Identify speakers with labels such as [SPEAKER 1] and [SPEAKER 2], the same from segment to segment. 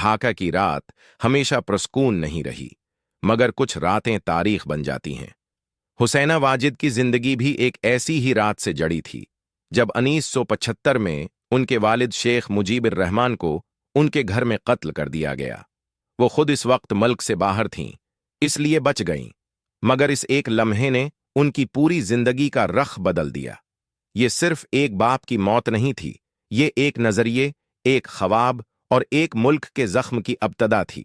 [SPEAKER 1] ढाका की रात हमेशा प्रस्कून नहीं रही, मगर कुछ रातें तारीख बन जाती हैं। हुसैना वाजिद की जिंदगी भी एक ऐसी ही रात से जड़ी थी, जब 1975 में उनके वालिद शेख मुजीबिर रहमान को उनके घर में कत्ल कर दिया गया। वो खुद इस वक्त मुल्क से बाहर थीं, इसलिए बच गईं, मगर इस एक लम्हे ने उनकी पूरी जिंदगी का रख बदल दिया। ये सिर्फ एक बाप की मौत नहीं थी, ये एक नजरिए, एक ख्वाब और एक मुल्क के जख्म की अब्तदा थी।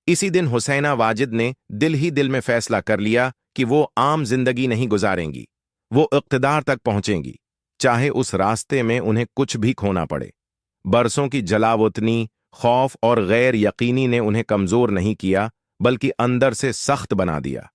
[SPEAKER 1] इसी दिन हुसैना वाजिद ने दिल ही दिल में फैसला कर लिया कि वो आम जिंदगी नहीं गुजारेंगी, वो इक़्तिदार तक पहुंचेंगी, चाहे उस रास्ते में उन्हें कुछ भी खोना पड़े। बरसों की जलावतनी, खौफ और गैर यकीनी ने उन्हें कमजोर नहीं किया, बल्कि अंदर से सख्त बना दिया।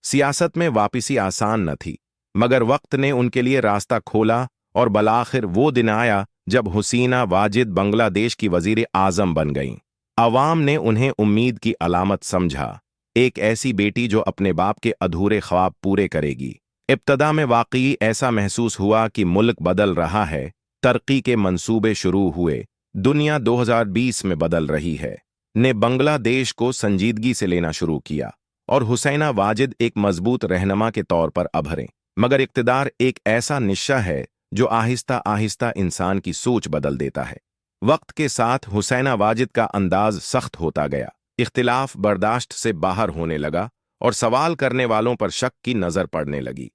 [SPEAKER 1] सियासत में वापसी आसान न थी, मगर वक्त ने उनके लिए रास्ता खोला और बलाखिर वो दिन आया जब हुसैना वाजिद बांग्लादेश की वजीर आजम बन गईं। अवाम ने उन्हें उम्मीद की अलामत समझा, एक ऐसी बेटी जो अपने बाप के अधूरे ख्वाब पूरे करेगी। इब्तदा में वाकई ऐसा महसूस हुआ कि मुल्क बदल रहा है, तरक्की के मंसूबे शुरू हुए, दुनिया 2020 में बदल रही है। ने बांग्लादेश को संजीदगी से लेना शुरू किया और हुसैना वाजिद एक मजबूत रहनुमा के तौर पर अभरे। मगर इक़्तिदार एक ऐसा निशा है जो आहिस्ता आहिस्ता इंसान की सोच बदल देता है। वक्त के साथ हुसैना वाजिद का अंदाज सख्त होता गया, इख्तिलाफ बर्दाश्त से बाहर होने लगा और सवाल करने वालों पर शक की नजर पड़ने लगी।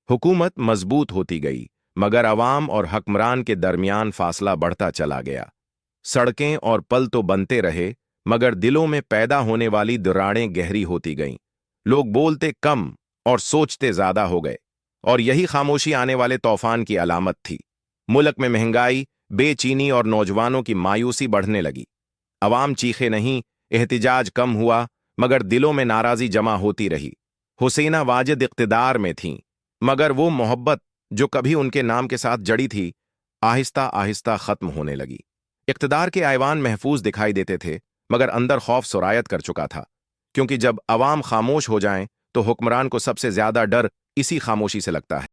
[SPEAKER 1] हुकूमत मजबूत होती गई, मगर अवाम और हक्मरान के दरमियान फासला बढ़ता चला गया। सड़कें और पल तो बनते रहे, मगर दिलों में पैदा होने वाली दरारें गहरी होती गईं। लोग बोलते कम और सोचते ज्यादा हो गए, और यही खामोशी आने वाले तूफान की अलामत थी। मुल्क में महंगाई, बेचैनी और नौजवानों की मायूसी बढ़ने लगी। अवाम चीखे नहीं, एहतिजाज कम हुआ, मगर दिलों में नाराजी जमा होती रही। हुसैना वाजिद इक़्तिदार में थीं, मगर वो मोहब्बत जो कभी उनके नाम के साथ जड़ी थी, आहिस्ता आहिस्ता खत्म होने लगी। इक़्तिदार के ऐवान महफूज दिखाई देते थे, मगर अंदर खौफ सुरायत कर चुका था, क्योंकि जब अवाम खामोश हो जाएं तो हुक्मरान को सबसे ज्यादा डर इसी खामोशी से लगता है।